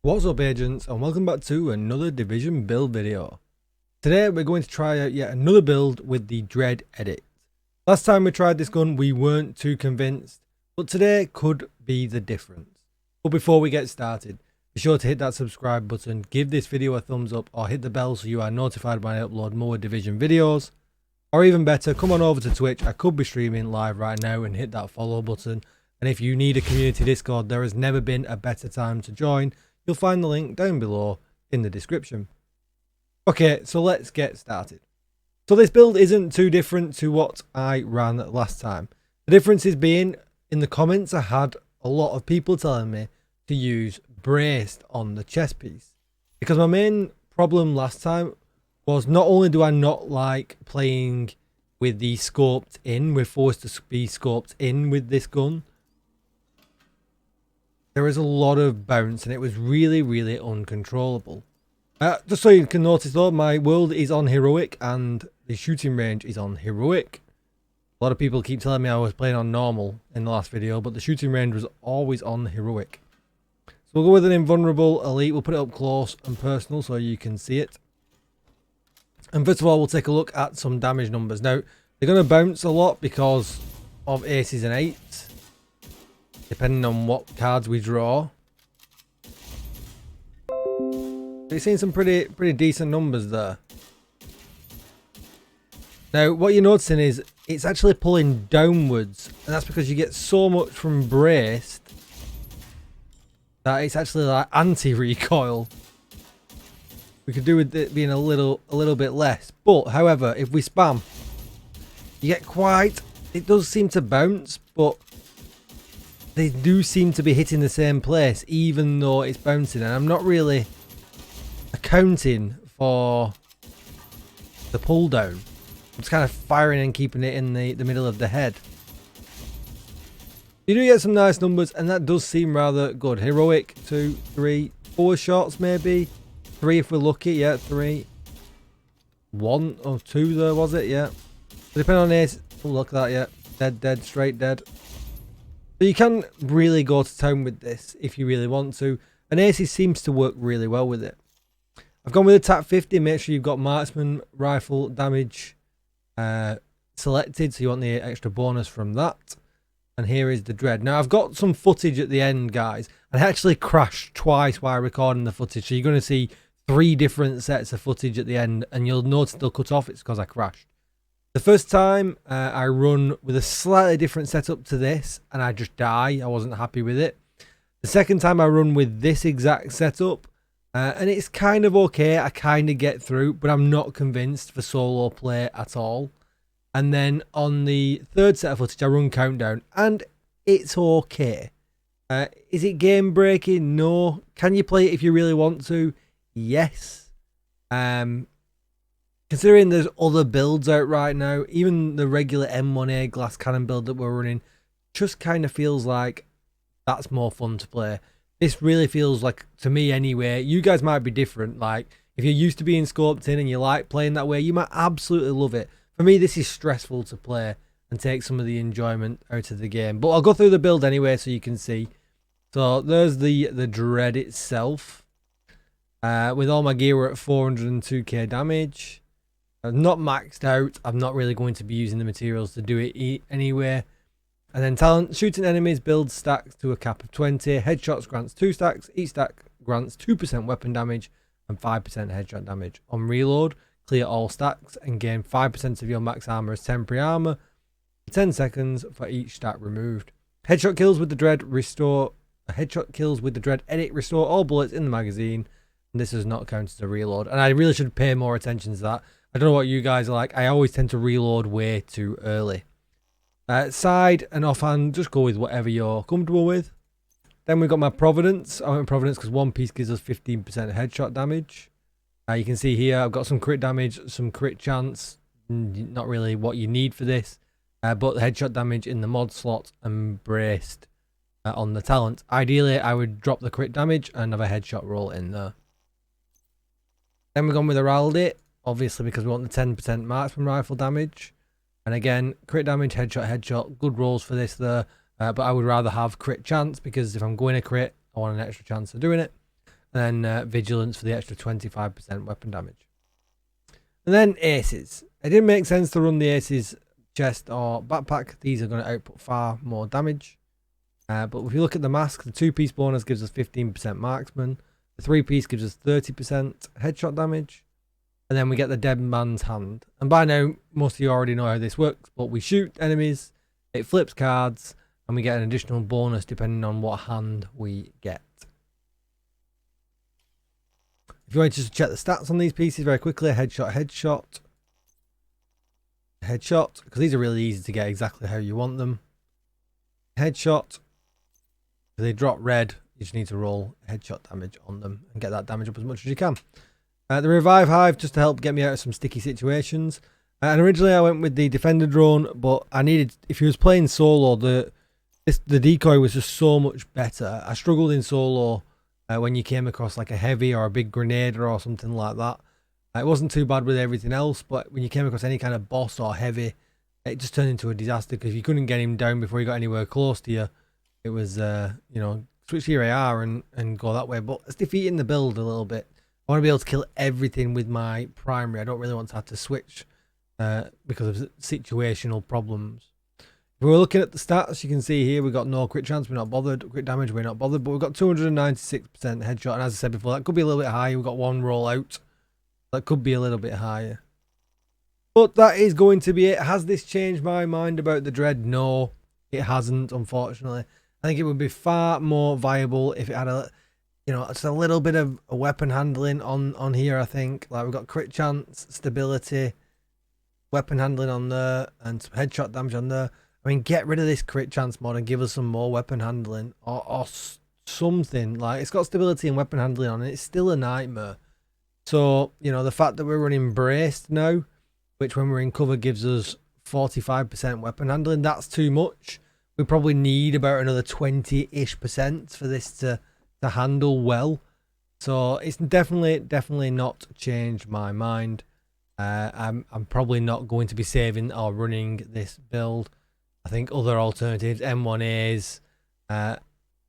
What's up, agents, and welcome back to another Division build video. Today we're going to try out yet another build with the Dread Edict. Last time we tried this gun we weren't too convinced, but today could be the difference. But before we get started, be sure to hit that subscribe button, give this video a thumbs up, or hit the bell so you are notified when I upload more Division videos. Or even better, come on over to Twitch. I could be streaming live right now, and hit that follow button. And if you need a community Discord, there has never been a better time to join. You'll find the link down below in the description. Okay, so let's get started. So this build isn't too different to what I ran last time. The difference is being, in the comments I had a lot of people telling me to use braced on the chest piece. Because my main problem last time was not only do I not like playing with the scoped in, we're forced to be scoped in with this gun. There is a lot of bounce and it was really uncontrollable. Just so you can notice though, my world is on heroic and the shooting range is on heroic. A lot of people keep telling me I was playing on normal in the last video, but the shooting range was always on heroic. So we'll go with an invulnerable elite. We'll put it up close and personal so you can see it. And first of all, we'll take a look at some damage numbers. Now, they're going to bounce a lot because of aces and eights, depending on what cards we draw. We've seen some pretty decent numbers there. Now, what you're noticing is it's actually pulling downwards, and that's because you get so much from braced that it's actually like anti-recoil. We could do with it being a little bit less, but however, if we spam, you get quite. It does seem to bounce, but they do seem to be hitting the same place, even though it's bouncing, and I'm not really accounting for the pull down. I'm just kind of firing and keeping it in the middle of the head. You do get some nice numbers, and that does seem rather good. Heroic, 2, 3, 4 shots maybe. 3 if we're lucky, yeah, 3. 1 or 2 there, was it? Yeah. Depending on ace, oh, look at that, yeah. Dead, straight dead. So you can really go to town with this if you really want to. And ace seems to work really well with it. I've gone with a TAC 50. Make sure you've got marksman rifle damage selected, so you want the extra bonus from that. And here is the Dread. Now I've got some footage at the end, guys. I actually crashed twice while recording the footage, so you're going to see 3 different sets of footage at the end, and you'll notice they'll cut off. It's because I crashed. The first time I run with a slightly different setup to this, and I just die. I wasn't happy with it. The second time I run with this exact setup, and it's kind of okay. I kind of get through, but I'm not convinced for solo play at all. And then on the third set of footage, I run countdown, and it's okay. Is it game breaking? No. Can you play it if you really want to? Yes. Considering there's other builds out right now, even the regular M1A glass cannon build that we're running just kind of feels like that's more fun to play. This really feels like, to me anyway, you guys might be different. Like, if you're used to being scoped in and you like playing that way, you might absolutely love it. For me, this is stressful to play and take some of the enjoyment out of the game. But I'll go through the build anyway so you can see. So there's the Dread itself. With all my gear, we're at 402k damage. I'm not maxed out. I'm not really going to be using the materials to do it anyway. And then talent, shooting enemies builds stacks to a cap of 20. Headshots grants 2 stacks. Each stack grants 2% weapon damage and 5% headshot damage. On reload, clear all stacks and gain 5% of your max armor as temporary armor for 10 seconds for each stack removed. Headshot kills with the Dread restore. Headshot kills with the Dread Edict restore all bullets in the magazine. And this does not count as a reload. And I really should pay more attention to that. I don't know what you guys are like. I always tend to reload way too early. Side and offhand, just go with whatever you're comfortable with. Then we've got my Providence. I went Providence because one piece gives us 15% headshot damage. You can see here I've got some crit damage, some crit chance. Not really what you need for this. But the headshot damage in the mod slot and braced on the talent. Ideally, I would drop the crit damage and have a headshot roll in there. Then we've gone with Heralded, obviously because we want the 10% marksman rifle damage. And again, crit damage, headshot, good rolls for this there. But I would rather have crit chance because if I'm going to crit, I want an extra chance of doing it. and then vigilance for the extra 25% weapon damage. And then aces. It didn't make sense to run the aces chest or backpack. These are going to output far more damage. But if you look at the mask, the 2-piece bonus gives us 15% marksman. The 3-piece gives us 30% headshot damage. And then we get the dead man's hand. And by now, most of you already know how this works. But we shoot enemies, it flips cards, and we get an additional bonus depending on what hand we get. If you want to just check the stats on these pieces very quickly, headshot, because these are really easy to get exactly how you want them. Headshot, if they drop red, you just need to roll headshot damage on them and get that damage up as much as you can. The revive hive, just to help get me out of some sticky situations. And originally I went with the defender drone, but I needed, if you was playing solo, the decoy was just so much better. I struggled in solo when you came across like a heavy or a big grenadier or something like that. It wasn't too bad with everything else, but when you came across any kind of boss or heavy, it just turned into a disaster because you couldn't get him down before he got anywhere close to you. It was, you know, switch to your AR and go that way. But it's defeating the build a little bit. I want to be able to kill everything with my primary. I don't really want to have to switch because of situational problems. If we're looking at the stats, you can see here we've got no crit chance, we're not bothered. Crit damage, we're not bothered. But we've got 296% headshot. And as I said before, that could be a little bit higher. We've got one roll out. That could be a little bit higher. But that is going to be it. Has this changed my mind about the Dread? No, it hasn't, unfortunately. I think it would be far more viable if it had a, you know, just a little bit of a weapon handling on here, I think. Like we've got crit chance, stability, weapon handling on there, and some headshot damage on there. I mean, get rid of this crit chance mod and give us some more weapon handling or something. Like, it's got stability and weapon handling on it. It's still a nightmare. So, you know, the fact that we're running braced now, which when we're in cover gives us 45% weapon handling, that's too much. We probably need about another 20-ish% for this to handle well. So it's definitely not changed my mind. I'm probably not going to be saving or running this build. I think other alternatives, M1As,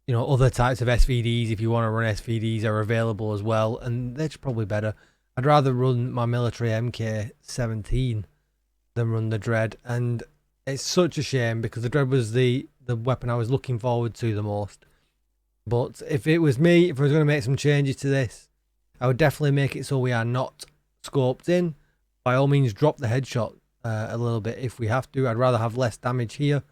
you know, other types of SVDs, if you want to run SVDs, are available as well, and they're just probably better. I'd rather run my military MK17 than run the Dread, and it's such a shame because the Dread was the weapon I was looking forward to the most. But if it was me, if I was going to make some changes to this, I would definitely make it so we are not scoped in. By all means, drop the headshot a little bit if we have to. I'd rather have less damage here,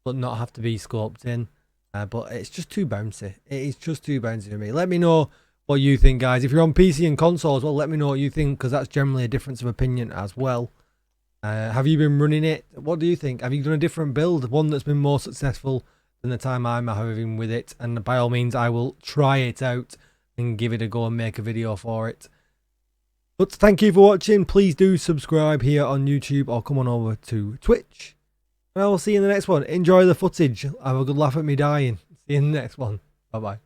but not have to be scoped in. But it's just too bouncy. It is just too bouncy for me. Let me know what you think, guys. If you're on PC and console as well, let me know what you think, because that's generally a difference of opinion as well. Have you been running it? What do you think? Have you done a different build? One that's been more successful than the time I'm having with it? And by all means, I will try it out and give it a go and make a video for it. But thank you for watching. Please do subscribe here on YouTube or come on over to Twitch. And I will see you in the next one. Enjoy the footage. Have a good laugh at me dying. See you in the next one. Bye-bye.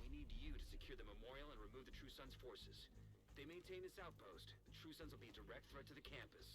We need you to secure the memorial and remove the True Sons forces. If they maintain this outpost, the True Sons will be a direct threat to the campus.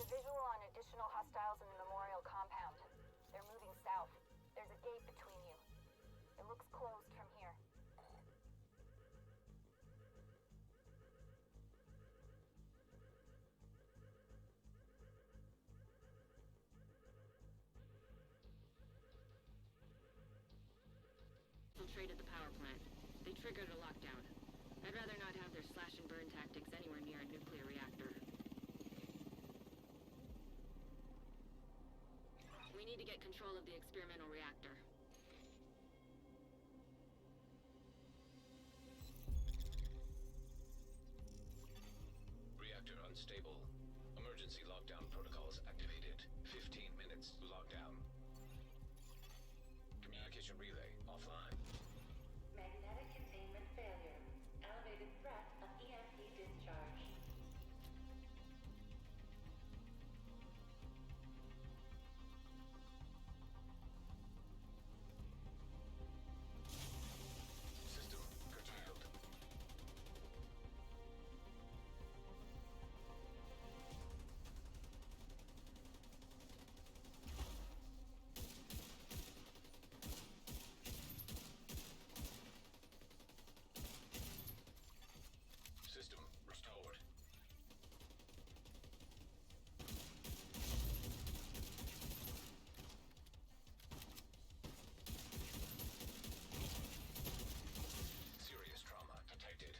visual on additional hostiles in the memorial compound. They're moving south. There's a gate between you. It looks closed from here. Infiltrated the power plant. They triggered a lockdown. I'd rather not have their slash and burn tactics anywhere near a nuclear reactor. We need to get control of the experimental reactor. Reactor unstable. Emergency lockdown protocols activated. 15 minutes lockdown. Communication relay offline. Magnetic containment failure. Elevated threat of EMP discharge. System curtailed. System restored. Serious trauma detected.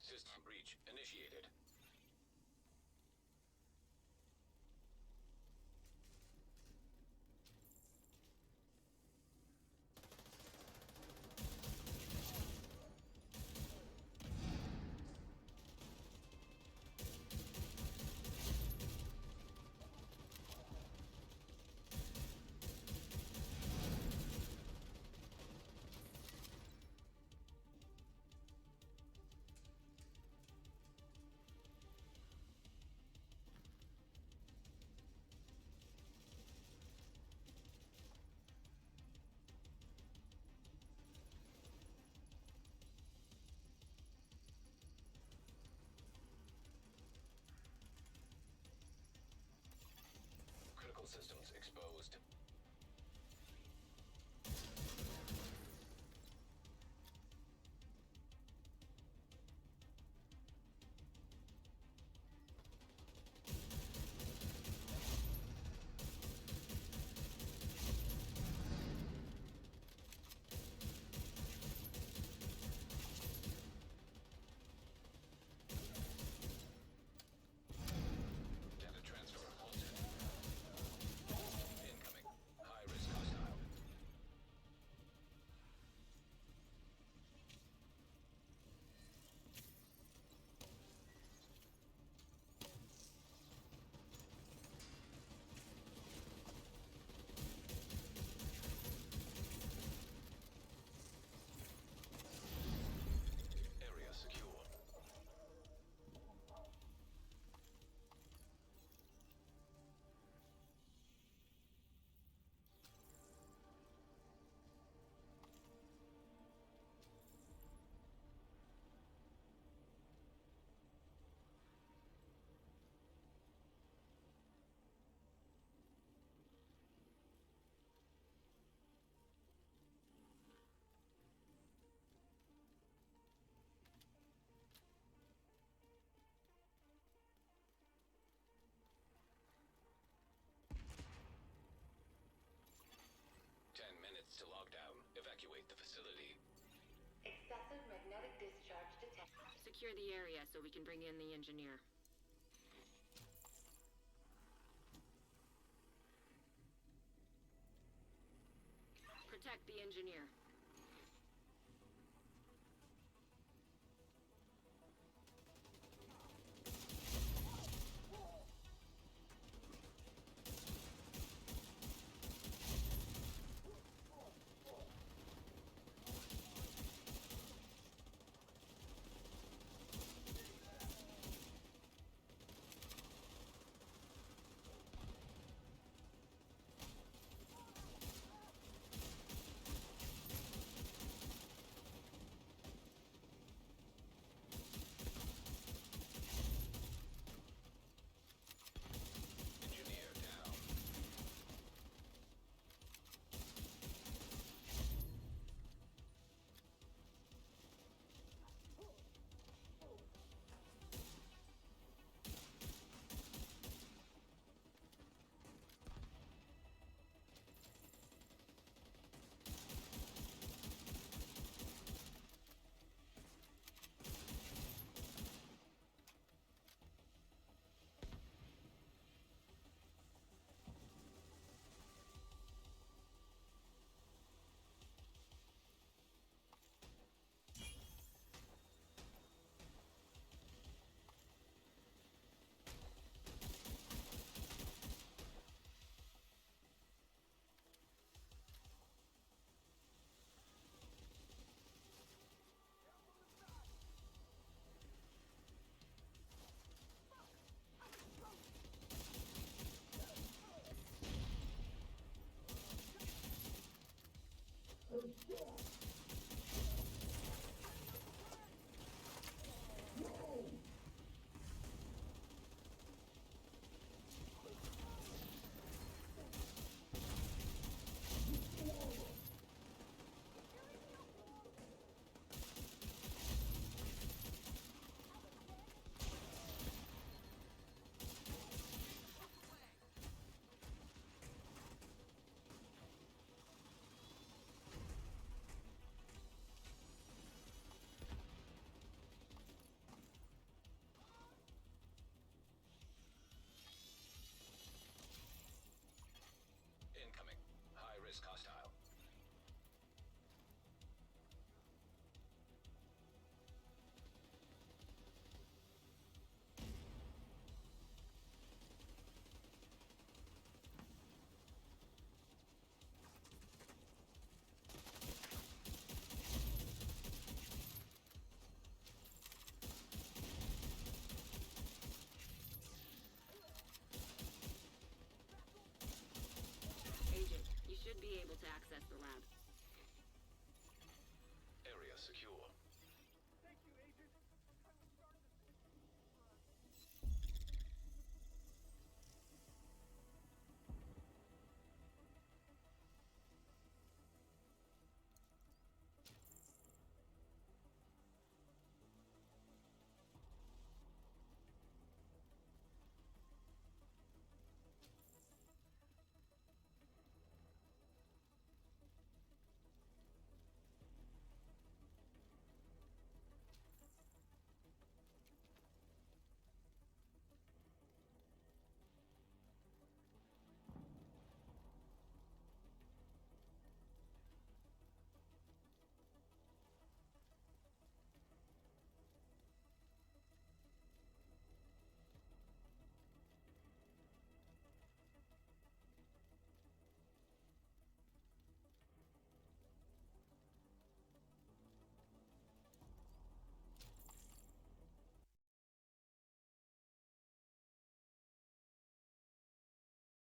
System breach initiated. Critical systems exposed. Data transfer halted. Incoming. to lockdown. Evacuate the facility. Excessive magnetic discharge detected. Secure the area so we can bring in the engineer. Protect the engineer. Engineer down. Incoming. High-risk hostile. Agent, you should be able to access the lab.